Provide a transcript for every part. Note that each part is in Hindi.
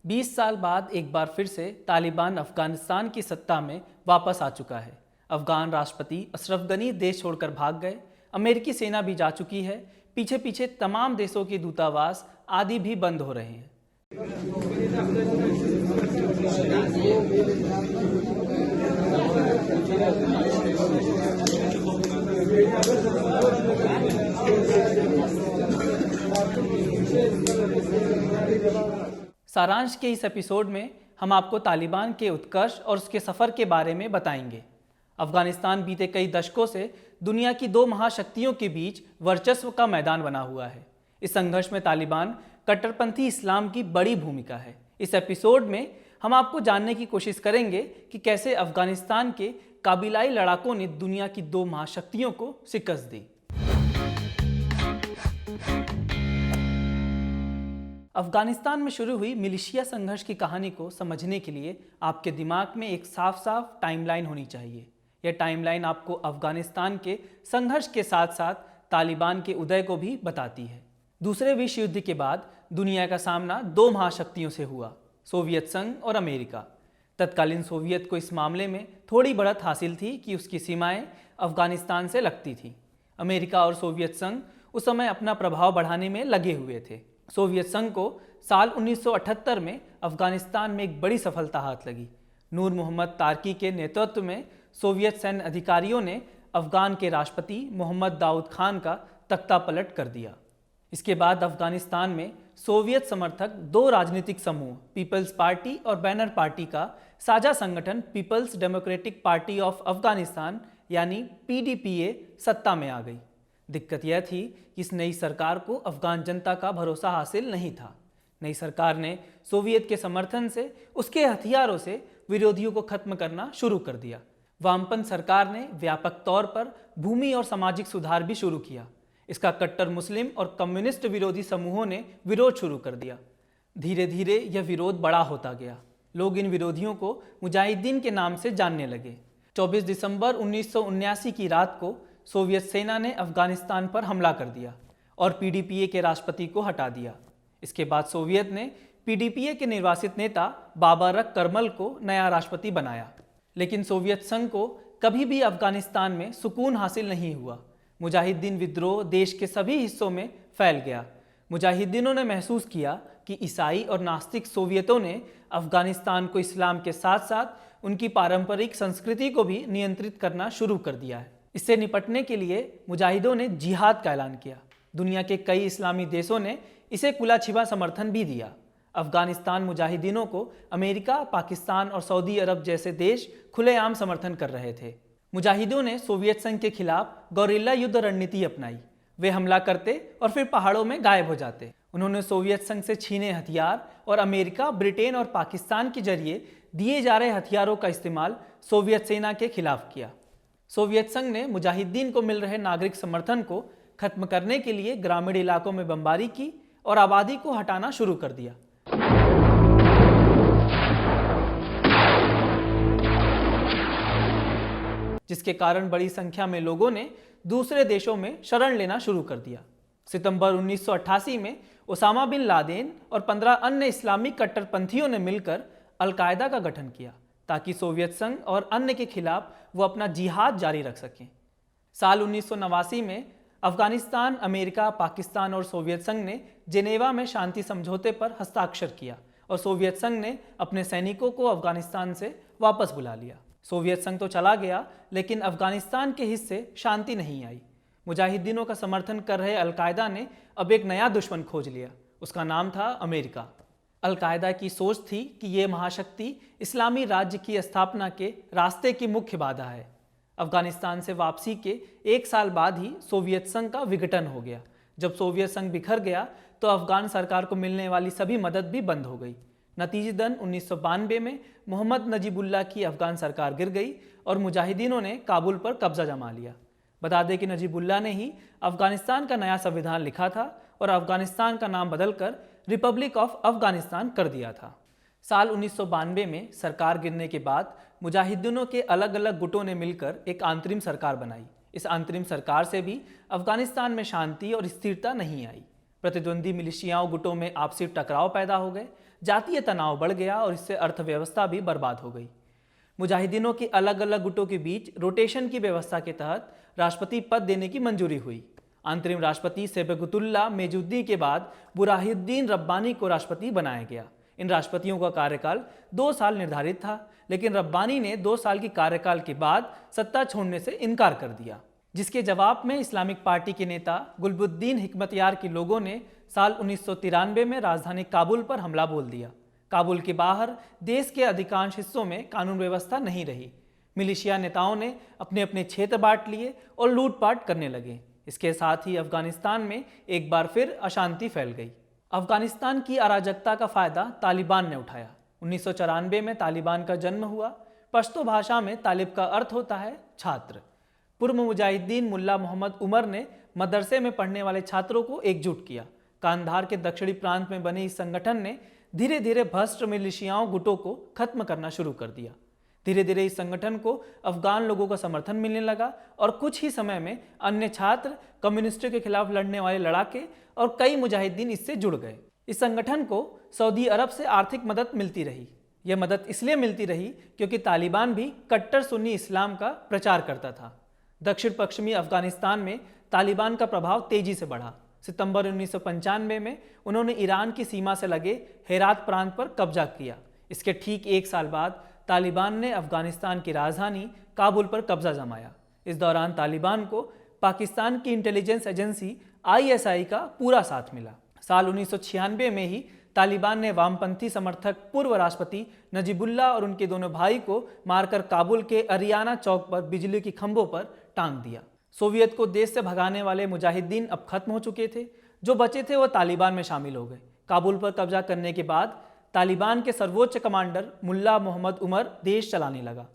20 साल बाद एक बार फिर से तालिबान अफगानिस्तान की सत्ता में वापस आ चुका है। अफगान राष्ट्रपति अशरफ गनी देश छोड़कर भाग गए। अमेरिकी सेना भी जा चुकी है। पीछे पीछे तमाम देशों के दूतावास आदि भी बंद हो रहे हैं। सारांश के इस एपिसोड में हम आपको तालिबान के उत्कर्ष और उसके सफ़र के बारे में बताएंगे। अफगानिस्तान बीते कई दशकों से दुनिया की दो महाशक्तियों के बीच वर्चस्व का मैदान बना हुआ है। इस संघर्ष में तालिबान कट्टरपंथी इस्लाम की बड़ी भूमिका है। इस एपिसोड में हम आपको जानने की कोशिश करेंगे कि कैसे अफगानिस्तान के काबिलाई लड़ाकों ने दुनिया की दो महाशक्तियों को शिकस्त दी। अफगानिस्तान में शुरू हुई मिलिशिया संघर्ष की कहानी को समझने के लिए आपके दिमाग में एक साफ साफ टाइमलाइन होनी चाहिए। यह टाइमलाइन आपको अफगानिस्तान के संघर्ष के साथ साथ तालिबान के उदय को भी बताती है। दूसरे विश्व युद्ध के बाद दुनिया का सामना दो महाशक्तियों से हुआ, सोवियत संघ और अमेरिका। तत्कालीन सोवियत को इस मामले में थोड़ी बढ़त हासिल थी कि उसकी सीमाएं अफगानिस्तान से लगती थीं। अमेरिका और सोवियत संघ उस समय अपना प्रभाव बढ़ाने में लगे हुए थे। सोवियत संघ को साल 1978 में अफगानिस्तान में एक बड़ी सफलता हाथ लगी। नूर मोहम्मद तारकी के नेतृत्व में सोवियत सैन्य अधिकारियों ने अफगान के राष्ट्रपति मोहम्मद दाऊद खान का तख्ता पलट कर दिया। इसके बाद अफगानिस्तान में सोवियत समर्थक दो राजनीतिक समूह पीपल्स पार्टी और बैनर पार्टी का साझा संगठन people's democratic party of Afghanistan यानी PDPA सत्ता में आ गई। दिक्कत यह थी कि इस नई सरकार को अफगान जनता का भरोसा हासिल नहीं था। नई सरकार ने सोवियत के समर्थन से उसके हथियारों से विरोधियों को खत्म करना शुरू कर दिया। वामपंथ सरकार ने व्यापक तौर पर भूमि और सामाजिक सुधार भी शुरू किया। इसका कट्टर मुस्लिम और कम्युनिस्ट विरोधी समूहों ने विरोध शुरू कर दिया। धीरे धीरे यह विरोध बड़ा होता गया। लोग इन विरोधियों को मुजाहिदीन के नाम से जानने लगे। 24 दिसंबर 1979 की रात को सोवियत सेना ने अफगानिस्तान पर हमला कर दिया और PDPA के राष्ट्रपति को हटा दिया। इसके बाद सोवियत ने PDPA के निर्वासित नेता बाबरक करमल को नया राष्ट्रपति बनाया। लेकिन सोवियत संघ को कभी भी अफगानिस्तान में सुकून हासिल नहीं हुआ। मुजाहिदीन विद्रोह देश के सभी हिस्सों में फैल गया। मुजाहिदीनों ने महसूस किया कि ईसाई और नास्तिक सोवियतों ने अफगानिस्तान को इस्लाम के साथ साथ उनकी पारंपरिक संस्कृति को भी नियंत्रित करना शुरू कर दिया है। इससे निपटने के लिए मुजाहिदों ने जिहाद का ऐलान किया। दुनिया के कई इस्लामी देशों ने इसे खुला छिपा समर्थन भी दिया। अफगानिस्तान मुजाहिदीनों को अमेरिका, पाकिस्तान और सऊदी अरब जैसे देश खुलेआम समर्थन कर रहे थे। मुजाहिदों ने सोवियत संघ के खिलाफ गौरिल्ला युद्ध रणनीति अपनाई। वे हमला करते और फिर पहाड़ों में गायब हो जाते। उन्होंने सोवियत संघ से छीने हथियार और अमेरिका, ब्रिटेन और पाकिस्तान के जरिए दिए जा रहे हथियारों का इस्तेमाल सोवियत सेना के खिलाफ किया। सोवियत संघ ने मुजाहिदीन को मिल रहे नागरिक समर्थन को खत्म करने के लिए ग्रामीण इलाकों में बमबारी की और आबादी को हटाना शुरू कर दिया। जिसके कारण बड़ी संख्या में लोगों ने दूसरे देशों में शरण लेना शुरू कर दिया। सितंबर 1988 में ओसामा बिन लादेन और 15 अन्य इस्लामिक कट्टरपंथियों ने मिलकर अल-कायदा का गठन किया ताकि सोवियत संघ और अन्य के खिलाफ वो अपना जिहाद जारी रख सकें। साल 1989 में अफगानिस्तान, अमेरिका, पाकिस्तान और सोवियत संघ ने जेनेवा में शांति समझौते पर हस्ताक्षर किया और सोवियत संघ ने अपने सैनिकों को अफगानिस्तान से वापस बुला लिया। सोवियत संघ तो चला गया, लेकिन अफगानिस्तान के हिस्से शांति नहीं आई। मुजाहिदीनों का समर्थन कर रहे अल-कायदा ने अब एक नया दुश्मन खोज लिया। उसका नाम था अमेरिका। अल-कायदा की सोच थी कि ये महाशक्ति इस्लामी राज्य की स्थापना के रास्ते की मुख्य बाधा है। अफगानिस्तान से वापसी के एक साल बाद ही सोवियत संघ का विघटन हो गया। जब सोवियत संघ बिखर गया तो अफगान सरकार को मिलने वाली सभी मदद भी बंद हो गई। नतीजतन 1992 में मोहम्मद नजीबुल्लाह की अफगान सरकार गिर गई और मुजाहिदीनों ने काबुल पर कब्जा जमा लिया। बता दें कि नजीबुल्लाह ने ही अफगानिस्तान का नया संविधान लिखा था और अफगानिस्तान का नाम बदलकर रिपब्लिक ऑफ अफगानिस्तान कर दिया था। साल 1992 में सरकार गिरने के बाद मुजाहिदीनों के अलग अलग गुटों ने मिलकर एक अंतरिम सरकार बनाई। इस अंतरिम सरकार से भी अफगानिस्तान में शांति और स्थिरता नहीं आई। प्रतिद्वंदी मिलिशियाओं गुटों में आपसी टकराव पैदा हो गए, जातीय तनाव बढ़ गया और इससे अर्थव्यवस्था भी बर्बाद हो गई। मुजाहिदीनों के अलग अलग गुटों के बीच रोटेशन की व्यवस्था के तहत राष्ट्रपति पद देने की मंजूरी हुई। अंतरिम राष्ट्रपति सेबगतुल्ला मेजुद्दीन के बाद बुरहानुद्दीन रब्बानी को राष्ट्रपति बनाया गया। इन राष्ट्रपतियों का कार्यकाल 2 साल निर्धारित था, लेकिन रब्बानी ने 2 साल की कार्यकाल के बाद सत्ता छोड़ने से इनकार कर दिया, जिसके जवाब में इस्लामिक पार्टी के नेता गुलबुद्दीन हिकमतयार के लोगों ने साल 1993 में राजधानी काबुल पर हमला बोल दिया। काबुल के बाहर देश के अधिकांश हिस्सों में कानून व्यवस्था नहीं रही। मिलिशिया नेताओं ने अपने अपने क्षेत्र बांट लिए और लूटपाट करने लगे। इसके साथ ही अफगानिस्तान में एक बार फिर अशांति फैल गई। अफगानिस्तान की अराजकता का फायदा तालिबान ने उठाया। 1994 में तालिबान का जन्म हुआ। पश्तो भाषा में तालिब का अर्थ होता है छात्र। पूर्व मुजाहिदीन मुल्ला मोहम्मद उमर ने मदरसे में पढ़ने वाले छात्रों को एकजुट किया। कांधार के दक्षिणी प्रांत में बने इस संगठन ने धीरे धीरे भ्रष्ट मिलिशियाओं गुटों को खत्म करना शुरू कर दिया। धीरे धीरे इस संगठन को अफगान लोगों का समर्थन मिलने लगा और कुछ ही समय में अन्य छात्र, कम्युनिस्टों के खिलाफ लड़ने वाले लड़ाके और कई मुजाहिदीन इससे जुड़ गए। इस संगठन को सऊदी अरब से आर्थिक मदद मिलती रही। यह मदद इसलिए मिलती रही क्योंकि तालिबान भी कट्टर सुन्नी इस्लाम का प्रचार करता था। दक्षिण पश्चिमी अफगानिस्तान में तालिबान का प्रभाव तेजी से बढ़ा। सितंबर 1995 में उन्होंने ईरान की सीमा से लगे हेरात प्रांत पर कब्जा किया। इसके ठीक 1 साल बाद तालिबान ने अफगानिस्तान की राजधानी काबुल पर कब्जा जमाया। इस दौरान तालिबान को पाकिस्तान की इंटेलिजेंस एजेंसी ISI का पूरा साथ मिला। साल 1996 में ही तालिबान ने वामपंथी समर्थक पूर्व राष्ट्रपति नजीबुल्लाह और उनके दोनों भाई को मारकर काबुल के अरियाना चौक पर बिजली के खंभों पर टांग दिया। सोवियत को देश से भगाने वाले मुजाहिदीन अब खत्म हो चुके थे। जो बचे थे वो तालिबान में शामिल हो गए। काबुल पर कब्जा करने के बाद तालिबान के सर्वोच्च कमांडर मुल्ला मोहम्मद उमर देश चलाने लगा।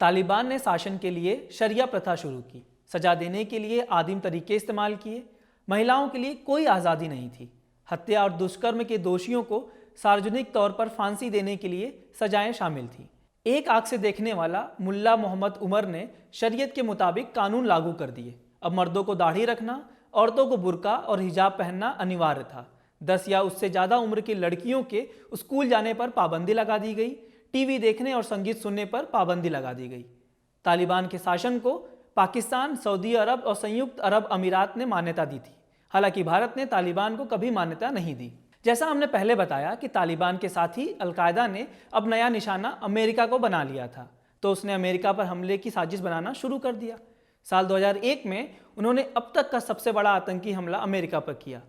तालिबान ने शासन के लिए शरिया प्रथा शुरू की। सजा देने के लिए आदिम तरीके इस्तेमाल किए। महिलाओं के लिए कोई आज़ादी नहीं थी। हत्या और दुष्कर्म के दोषियों को सार्वजनिक तौर पर फांसी देने के लिए सजाएं शामिल थीं। एक आंख से देखने वाला मुल्ला मोहम्मद उमर ने शरीयत के मुताबिक कानून लागू कर दिए। अब मर्दों को दाढ़ी रखना, औरतों को बुर्का और हिजाब पहनना अनिवार्य था। 10 या उससे ज़्यादा उम्र की लड़कियों के स्कूल जाने पर पाबंदी लगा दी गई। टीवी देखने और संगीत सुनने पर पाबंदी लगा दी गई। तालिबान के शासन को पाकिस्तान, सऊदी अरब और संयुक्त अरब अमीरात ने मान्यता दी थी। हालांकि भारत ने तालिबान को कभी मान्यता नहीं दी। जैसा हमने पहले बताया कि तालिबान के साथ ही अलकायदा ने अब नया निशाना अमेरिका को बना लिया था, तो उसने अमेरिका पर हमले की साजिश बनाना शुरू कर दिया। साल 2001 में उन्होंने अब तक का सबसे बड़ा आतंकी हमला अमेरिका पर किया।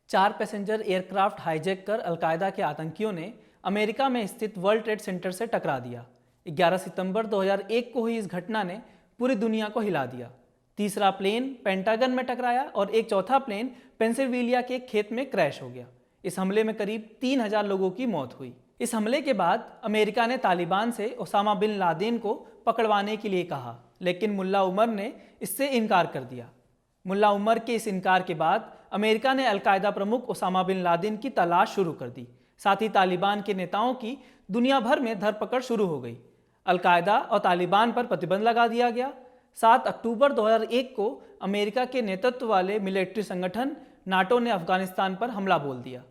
4 पैसेंजर एयरक्राफ्ट हाईजैक कर अलकायदा के आतंकियों ने अमेरिका में स्थित वर्ल्ड ट्रेड सेंटर से टकरा दिया। 11 सितंबर 2001 को हुई इस घटना ने पूरी दुनिया को हिला दिया। तीसरा प्लेन पेंटागन में टकराया और एक चौथा प्लेन पेंसिल्वेनिया के एक खेत में क्रैश हो गया। इस हमले में करीब 3000 लोगों की मौत हुई। इस हमले के बाद अमेरिका ने तालिबान से ओसामा बिन लादेन को पकड़वाने के लिए कहा, लेकिन मुल्ला उमर ने इससे इनकार कर दिया। मुल्ला उमर के इस इनकार के बाद अमेरिका ने अलकायदा प्रमुख ओसामा बिन लादेन की तलाश शुरू कर दी। साथ ही तालिबान के नेताओं की दुनिया भर में धरपकड़ शुरू हो गई। अलकायदा और तालिबान पर प्रतिबंध लगा दिया गया। 7 अक्टूबर 2001 को अमेरिका के नेतृत्व वाले मिलिट्री संगठन नाटो ने अफगानिस्तान पर हमला बोल दिया।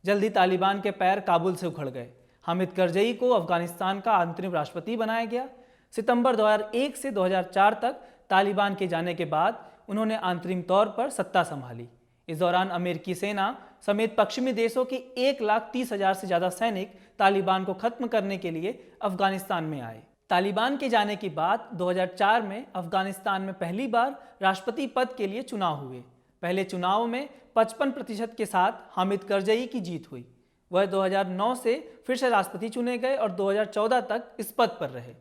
जल्दी तालिबान के पैर काबुल से उखड़ गए। हामिद करजई को अफगानिस्तान का अंतरिम राष्ट्रपति बनाया गया। सितंबर 2001 से 2004 तक तालिबान के जाने के बाद उन्होंने अंतरिम तौर पर सत्ता संभाली। इस दौरान अमेरिकी सेना समेत पश्चिमी देशों के 1,30,000 से ज़्यादा सैनिक तालिबान को खत्म करने के लिए अफगानिस्तान में आए। तालिबान के जाने के बाद 2004 में अफगानिस्तान में पहली बार राष्ट्रपति पद के लिए चुनाव हुए। पहले चुनाव में 55% के साथ हामिद करजई की जीत हुई। वह 2009 से फिर से राष्ट्रपति चुने गए और 2014 तक इस पद पर रहे।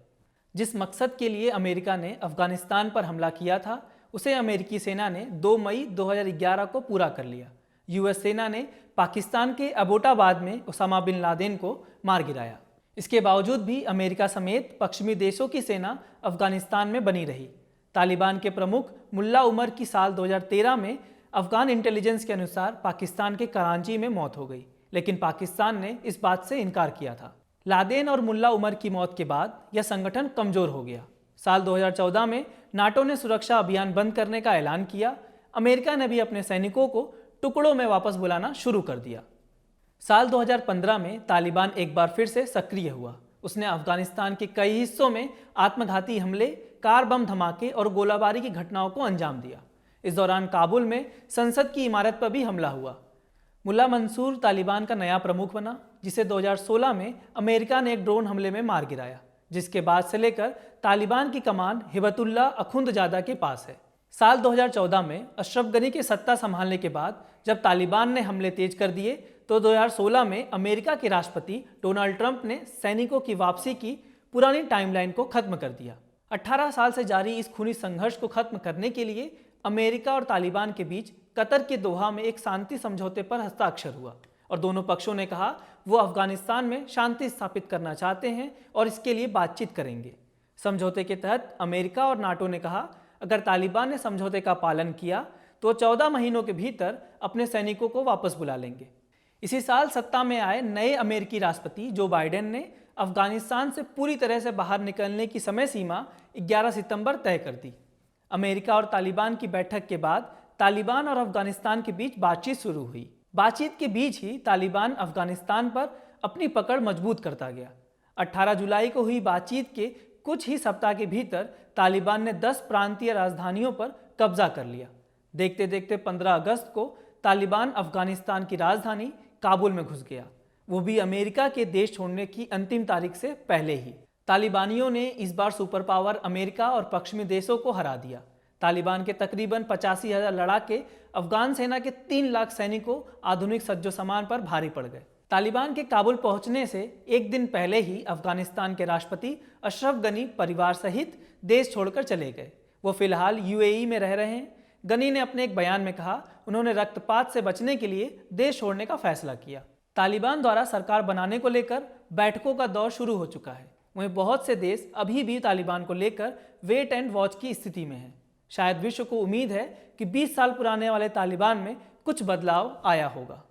जिस मकसद के लिए अमेरिका ने अफगानिस्तान पर हमला किया था, उसे अमेरिकी सेना ने 2 मई 2011 को पूरा कर लिया। यूएस सेना ने पाकिस्तान के अबोटाबाद में ओसामा बिन लादेन को मार गिराया। इसके बावजूद भी अमेरिका समेत पश्चिमी देशों की सेना अफगानिस्तान में बनी रही। तालिबान के प्रमुख मुल्ला उमर की साल 2013 में अफगान इंटेलिजेंस के अनुसार पाकिस्तान के कराची में मौत हो गई, लेकिन पाकिस्तान ने इस बात से इनकार किया था। लादेन और मुल्ला उमर की मौत के बाद यह संगठन कमजोर हो गया। साल 2014 में नाटो ने सुरक्षा अभियान बंद करने का ऐलान किया। अमेरिका ने भी अपने सैनिकों को टुकड़ों में वापस बुलाना शुरू कर दिया। साल 2015 में तालिबान एक बार फिर से सक्रिय हुआ। उसने अफगानिस्तान के कई हिस्सों में आत्मघाती हमले, कार बम धमाके और गोलाबारी की घटनाओं को अंजाम दिया। इस दौरान काबुल में संसद की इमारत पर भी हमला हुआ। मुल्ला मंसूर तालिबान का नया प्रमुख बना, जिसे 2016 में अमेरिका ने एक ड्रोन हमले में मार गिराया, जिसके बाद से लेकर तालिबान की कमान हिबतुल्लाह अखुंदजादा के पास है। साल 2014 में अशरफ गनी के सत्ता संभालने के बाद जब तालिबान ने हमले तेज कर दिए तो 2016 में अमेरिका के राष्ट्रपति डोनाल्ड ट्रंप ने सैनिकों की वापसी की पुरानी टाइमलाइन को खत्म कर दिया। 18 साल से जारी इस खूनी संघर्ष को खत्म करने के लिए अमेरिका और तालिबान के बीच कतर के दोहा में एक शांति समझौते पर हस्ताक्षर हुआ और दोनों पक्षों ने कहा वो अफगानिस्तान में शांति स्थापित करना चाहते हैं और इसके लिए बातचीत करेंगे। समझौते के तहत अमेरिका और नाटो ने कहा अगर तालिबान ने समझौते का पालन किया तो 14 महीनों के भीतर अपने सैनिकों को वापस बुला लेंगे। इसी साल सत्ता में आए नए अमेरिकी राष्ट्रपति जो बाइडेन ने अफगानिस्तान से पूरी तरह से बाहर निकलने की समय सीमा 11 सितंबर तय कर दी। अमेरिका और तालिबान की बैठक के बाद तालिबान और अफगानिस्तान के बीच बातचीत शुरू हुई। बातचीत के बीच ही तालिबान अफगानिस्तान पर अपनी पकड़ मजबूत करता गया। 18 जुलाई को हुई बातचीत के कुछ ही सप्ताह के भीतर तालिबान ने 10 प्रांतीय राजधानियों पर कब्जा कर लिया। देखते देखते 15 अगस्त को तालिबान अफगानिस्तान की राजधानी काबुल में घुस गया, वो भी अमेरिका के देश छोड़ने की अंतिम तारीख से पहले ही। तालिबानियों ने इस बार सुपर पावर अमेरिका और पश्चिमी देशों को हरा दिया। तालिबान के तकरीबन 85,000 लड़ाके अफगान सेना के 3 लाख सैनिकों आधुनिक सज्जो सामान पर भारी पड़ गए। तालिबान के काबुल पहुंचने से एक दिन पहले ही अफगानिस्तान के राष्ट्रपति अशरफ गनी परिवार सहित देश छोड़कर चले गए। वो फिलहाल यूएई में रह रहे हैं। गनी ने अपने एक बयान में कहा उन्होंने रक्तपात से बचने के लिए देश छोड़ने का फैसला किया। तालिबान द्वारा सरकार बनाने को लेकर बैठकों का दौर शुरू हो चुका है। वहीं बहुत से देश अभी भी तालिबान को लेकर वेट एंड वॉच की स्थिति में हैं। शायद विश्व को उम्मीद है कि 20 साल पुराने वाले तालिबान में कुछ बदलाव आया होगा।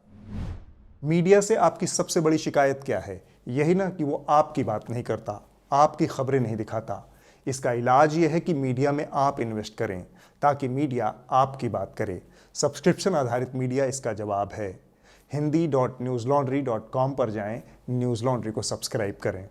मीडिया से आपकी सबसे बड़ी शिकायत क्या है? यही ना कि वो आपकी बात नहीं करता, आपकी खबरें नहीं दिखाता। इसका इलाज ये है कि मीडिया में आप इन्वेस्ट करें ताकि मीडिया आपकी बात करे। सब्सक्रिप्शन आधारित मीडिया इसका जवाब है। hindi.newslaundry.com पर जाएं, न्यूज़ लॉन्ड्री को सब्सक्राइब करें।